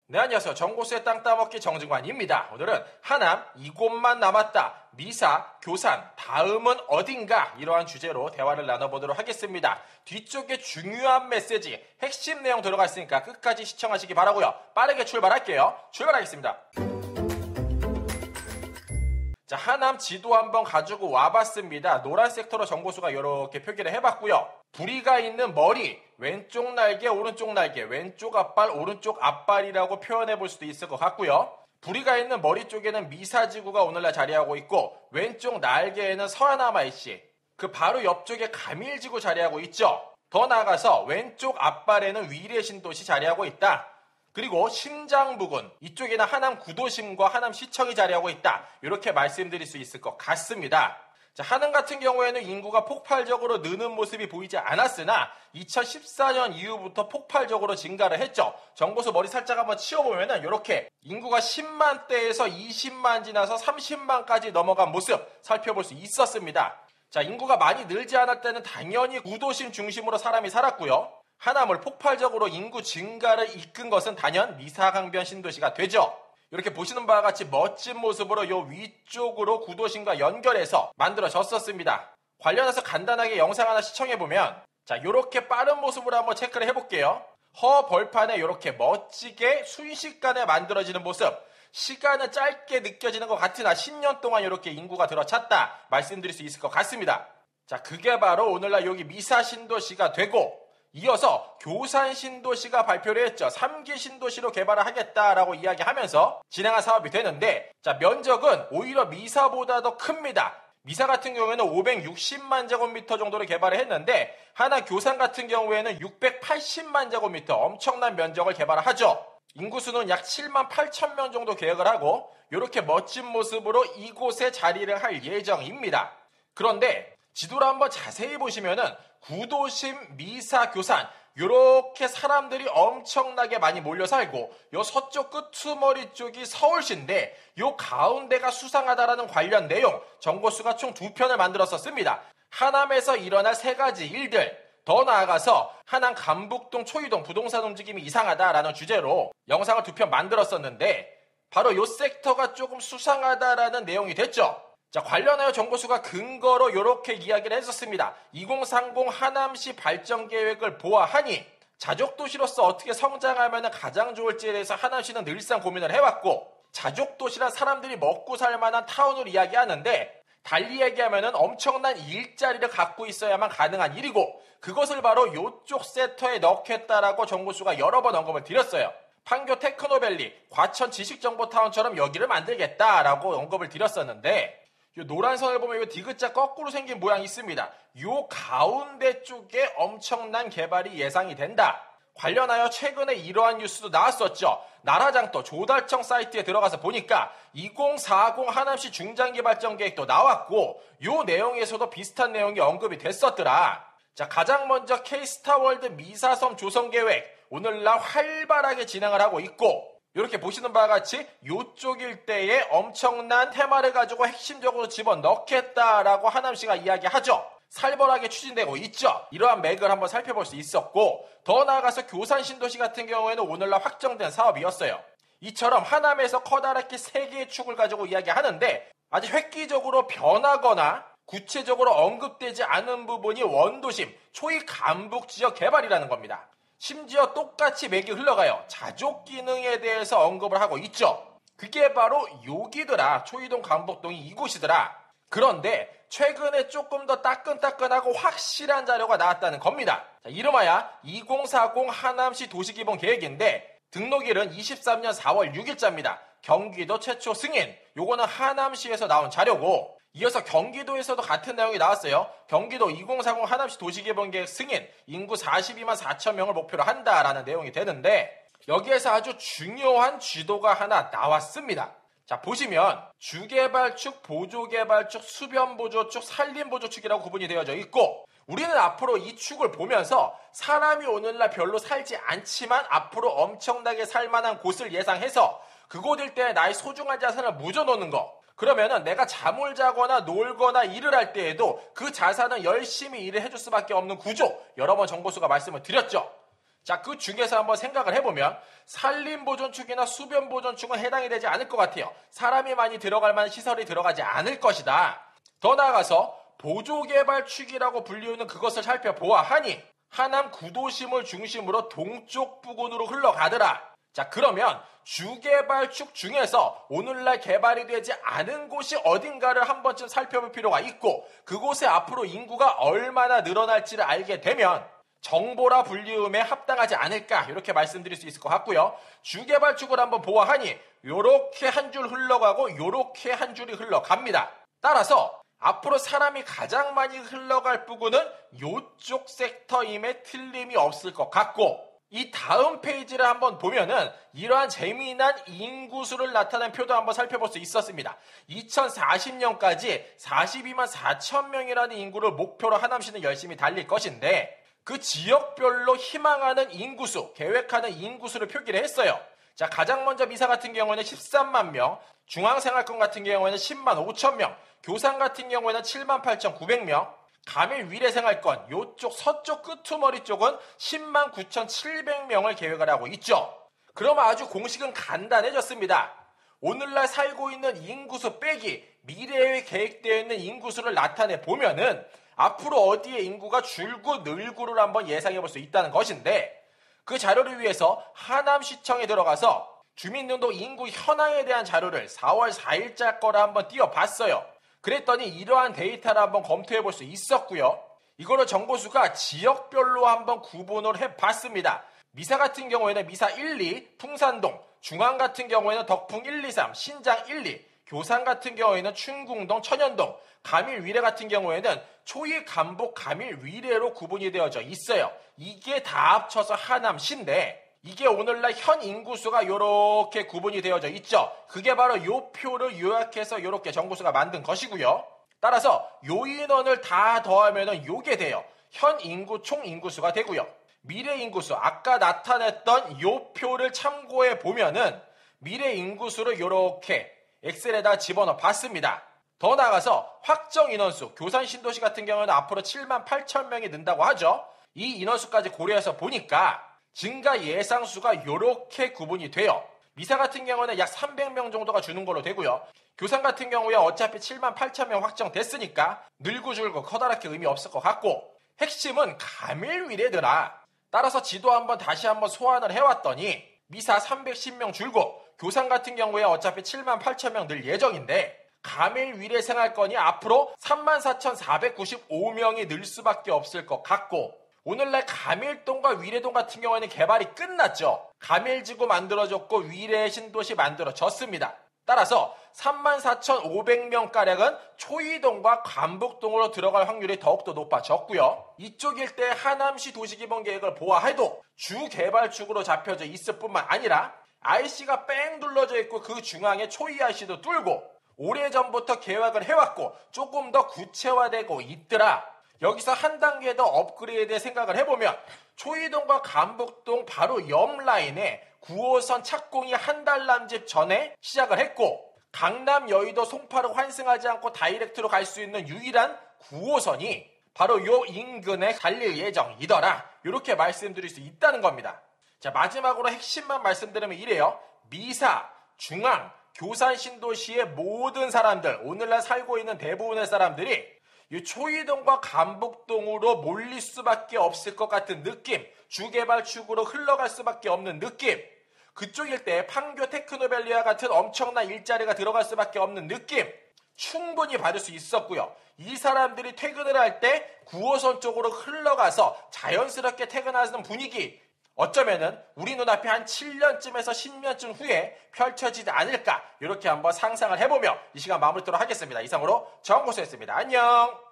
네, 안녕하세요. 정보수의 땅 따먹기 정증환입니다. 오늘은 하남 이곳만 남았다. 미사, 교산, 다음은 어딘가? 이러한 주제로 대화를 나눠보도록 하겠습니다. 뒤쪽에 중요한 메시지, 핵심 내용 들어가 있으니까 끝까지 시청하시기 바라고요. 빠르게 출발할게요. 출발하겠습니다. 자, 하남 지도 한번 가지고 와봤습니다. 노란 섹터로 정보수가 이렇게 표기를 해봤고요. 부리가 있는 머리, 왼쪽 날개, 오른쪽 날개, 왼쪽 앞발, 오른쪽 앞발이라고 표현해 볼 수도 있을 것 같고요. 부리가 있는 머리 쪽에는 미사지구가 오늘날 자리하고 있고, 왼쪽 날개에는 서하나마이씨, 그 바로 옆쪽에 가밀지구 자리하고 있죠. 더 나아가서 왼쪽 앞발에는 위례신도시 자리하고 있다. 그리고 심장 부근, 이쪽에는 하남 구도심과 하남시청이 자리하고 있다. 이렇게 말씀드릴 수 있을 것 같습니다. 자, 하남 같은 경우에는 인구가 폭발적으로 느는 모습이 보이지 않았으나 2014년 이후부터 폭발적으로 증가를 했죠. 정보수 머리 살짝 한번 치워보면은 이렇게 인구가 10만대에서 20만 지나서 30만까지 넘어간 모습 살펴볼 수 있었습니다. 자, 인구가 많이 늘지 않을 때는 당연히 구도심 중심으로 사람이 살았고요. 하남을 폭발적으로 인구 증가를 이끈 것은 단연 미사강변 신도시가 되죠. 이렇게 보시는 바와 같이 멋진 모습으로 요 위쪽으로 구도심과 연결해서 만들어졌었습니다. 관련해서 간단하게 영상 하나 시청해보면, 자, 이렇게 빠른 모습으로 한번 체크를 해볼게요. 허 벌판에 이렇게 멋지게 순식간에 만들어지는 모습. 시간은 짧게 느껴지는 것 같으나 10년 동안 이렇게 인구가 들어찼다 말씀드릴 수 있을 것 같습니다. 자, 그게 바로 오늘날 여기 미사 신도시가 되고, 이어서 교산 신도시가 발표를 했죠. 3기 신도시로 개발을 하겠다라고 이야기하면서 진행한 사업이 되는데, 자, 면적은 오히려 미사보다 더 큽니다. 미사 같은 경우에는 560만 제곱미터 정도로 개발을 했는데, 하나 교산 같은 경우에는 680만 제곱미터 엄청난 면적을 개발을 하죠. 인구수는 약 7만 8천 명 정도 계획을 하고 이렇게 멋진 모습으로 이곳에 자리를 할 예정입니다. 그런데 지도를 한번 자세히 보시면은 구도심, 미사, 교산 이렇게 사람들이 엄청나게 많이 몰려 살고, 요 서쪽 끄트머리 쪽이 서울시인데 요 가운데가 수상하다라는 관련 내용 정보수가 총 2편을 만들었었습니다. 하남에서 일어날 3가지 일들, 더 나아가서 하남 감북동 초이동 부동산 움직임이 이상하다라는 주제로 영상을 2편 만들었었는데, 바로 요 섹터가 조금 수상하다라는 내용이 됐죠. 자, 관련하여 정보수가 근거로 이렇게 이야기를 했었습니다. 2030 하남시 발전 계획을 보아하니 자족도시로서 어떻게 성장하면 가장 좋을지에 대해서 하남시는 늘상 고민을 해왔고, 자족도시란 사람들이 먹고 살 만한 타운으로 이야기하는데, 달리 얘기하면 엄청난 일자리를 갖고 있어야만 가능한 일이고, 그것을 바로 이쪽 섹터에 넣겠다라고 정보수가 여러 번 언급을 드렸어요. 판교 테크노밸리, 과천 지식정보타운처럼 여기를 만들겠다라고 언급을 드렸었는데, 이 노란 선을 보면 이 디귿자 거꾸로 생긴 모양이 있습니다. 이 가운데 쪽에 엄청난 개발이 예상이 된다. 관련하여 최근에 이러한 뉴스도 나왔었죠. 나라장터 조달청 사이트에 들어가서 보니까 2040 하남시 중장기발전 계획도 나왔고, 이 내용에서도 비슷한 내용이 언급이 됐었더라. 자, 가장 먼저 K스타월드 미사섬 조성 계획 오늘날 활발하게 진행을 하고 있고, 이렇게 보시는 바와 같이 이쪽 일대에 엄청난 테마를 가지고 핵심적으로 집어넣겠다라고 하남시가 이야기하죠. 살벌하게 추진되고 있죠. 이러한 맥을 한번 살펴볼 수 있었고, 더 나아가서 교산 신도시 같은 경우에는 오늘날 확정된 사업이었어요. 이처럼 하남에서 커다랗게 3개의 축을 가지고 이야기하는데, 아직 획기적으로 변하거나 구체적으로 언급되지 않은 부분이 원도심, 초이 감북 지역 개발이라는 겁니다. 심지어 똑같이 맥이 흘러가요. 자족 기능에 대해서 언급을 하고 있죠. 그게 바로 여기더라. 초이동 감북동이 이곳이더라. 그런데 최근에 조금 더 따끈따끈하고 확실한 자료가 나왔다는 겁니다. 자, 이름하여 2040 하남시 도시기본 계획인데, 등록일은 23년 4월 6일자입니다. 경기도 최초 승인. 요거는 하남시에서 나온 자료고, 이어서 경기도에서도 같은 내용이 나왔어요. 경기도 2040 하남시 도시개발계획 승인, 인구 42만 4천 명을 목표로 한다라는 내용이 되는데, 여기에서 아주 중요한 쥐도가 하나 나왔습니다. 자, 보시면 주개발축, 보조개발축, 수변보조축, 산림보조축이라고 구분이 되어져 있고, 우리는 앞으로 이 축을 보면서 사람이 오늘날 별로 살지 않지만 앞으로 엄청나게 살만한 곳을 예상해서 그곳 일대에 나의 소중한 자산을 묻어놓는 거, 그러면은 내가 잠을 자거나 놀거나 일을 할 때에도 그 자산은 열심히 일을 해줄 수밖에 없는 구조, 여러 번 정보수가 말씀을 드렸죠. 자, 그 중에서 한번 생각을 해보면 산림보존축이나 수변보존축은 해당이 되지 않을 것 같아요. 사람이 많이 들어갈 만한 시설이 들어가지 않을 것이다. 더 나아가서 보조개발축이라고 불리우는 그것을 살펴보아하니 하남 구도심을 중심으로 동쪽 부근으로 흘러가더라. 자, 그러면 주개발축 중에서 오늘날 개발이 되지 않은 곳이 어딘가를 한 번쯤 살펴볼 필요가 있고, 그곳에 앞으로 인구가 얼마나 늘어날지를 알게 되면 정보라 불리움에 합당하지 않을까, 이렇게 말씀드릴 수 있을 것 같고요. 주개발축을 한번 보아하니 요렇게 한 줄 흘러가고 요렇게 한 줄이 흘러갑니다. 따라서 앞으로 사람이 가장 많이 흘러갈 부분은 요쪽 섹터임에 틀림이 없을 것 같고, 이 다음 페이지를 한번 보면은 이러한 재미난 인구수를 나타낸 표도 한번 살펴볼 수 있었습니다. 2040년까지 42만 4천 명이라는 인구를 목표로 하남시는 열심히 달릴 것인데, 그 지역별로 희망하는 인구수, 계획하는 인구수를 표기를 했어요. 자, 가장 먼저 미사 같은 경우에는 13만 명, 중앙생활권 같은 경우에는 10만 5천 명, 교산 같은 경우에는 7만 8,900명, 가밀 위례생활권 요쪽 서쪽 끄트머리 쪽은 10만 9,700명을 계획을 하고 있죠. 그럼 아주 공식은 간단해졌습니다. 오늘날 살고 있는 인구수 빼기 미래에 계획되어 있는 인구수를 나타내 보면은 앞으로 어디에 인구가 줄고 늘고를 한번 예상해 볼 수 있다는 것인데, 그 자료를 위해서 하남시청에 들어가서 주민등록 인구 현황에 대한 자료를 4월 4일자 거를 한번 띄워봤어요. 그랬더니 이러한 데이터를 한번 검토해 볼 수 있었고요. 이거를 정보수가 지역별로 한번 구분을 해봤습니다. 미사 같은 경우에는 미사 1, 2, 풍산동, 중앙 같은 경우에는 덕풍 1, 2, 3, 신장 1, 2, 교산 같은 경우에는 춘궁동, 천연동, 가밀 위례 같은 경우에는 초이, 간복, 가밀 위례로 구분이 되어져 있어요. 이게 다 합쳐서 하남시인데, 이게 오늘날 현 인구수가 이렇게 구분이 되어져 있죠. 그게 바로 요 표를 요약해서 이렇게 정보수가 만든 것이고요. 따라서 요 인원을 다 더하면은 요게 돼요. 현 인구 총 인구수가 되고요. 미래 인구수, 아까 나타냈던 요 표를 참고해 보면은 미래 인구수를 이렇게 엑셀에다 집어넣어 봤습니다. 더 나아가서 확정 인원수, 교산 신도시 같은 경우는 앞으로 7만 8천 명이 는다고 하죠. 이 인원수까지 고려해서 보니까 증가 예상수가 이렇게 구분이 돼요. 미사 같은 경우는 약 300명 정도가 주는 걸로 되고요. 교산 같은 경우에 어차피 7만 8천 명 확정됐으니까 늘고 줄고 커다랗게 의미 없을 것 같고, 핵심은 가밀 위례더라. 따라서 지도 한번 다시 한번 소환을 해왔더니 미사 310명 줄고 교산 같은 경우에 어차피 7만 8천 명 늘 예정인데, 가밀 위례 생활권이 앞으로 34,495명이 늘 수밖에 없을 것 같고, 오늘날 가밀동과 위례동 같은 경우에는 개발이 끝났죠. 가밀지구 만들어졌고 위례 신도시 만들어졌습니다. 따라서 34,500명가량은 초이동과 간북동으로 들어갈 확률이 더욱더 높아졌고요. 이쪽 일대 하남시 도시기본계획을 보아해도 주개발축으로 잡혀져 있을 뿐만 아니라 IC가 뺑 둘러져 있고 그 중앙에 초이 IC도 뚫고 오래전부터 계획을 해왔고 조금 더 구체화되고 있더라. 여기서 한 단계 더 업그레이드의 생각을 해보면 초이동과 간북동 바로 옆 라인에 9호선 착공이 한 달 남짓 전에 시작을 했고, 강남 여의도 송파를 환승하지 않고 다이렉트로 갈 수 있는 유일한 9호선이 바로 요 인근에 달릴 예정이더라. 이렇게 말씀드릴 수 있다는 겁니다. 자, 마지막으로 핵심만 말씀드리면 이래요. 미사, 중앙, 교산 신도시의 모든 사람들, 오늘날 살고 있는 대부분의 사람들이 이 초이동과 간북동으로 몰릴 수밖에 없을 것 같은 느낌, 주개발축으로 흘러갈 수밖에 없는 느낌, 그쪽 일대에 판교 테크노밸리와 같은 엄청난 일자리가 들어갈 수밖에 없는 느낌 충분히 받을 수 있었고요. 이 사람들이 퇴근을 할 때 9호선 쪽으로 흘러가서 자연스럽게 퇴근하는 분위기, 어쩌면은 우리 눈앞에 한 7년쯤에서 10년쯤 후에 펼쳐지지 않을까, 이렇게 한번 상상을 해보며 이 시간 마무리하도록 하겠습니다. 이상으로 정고수였습니다. 안녕.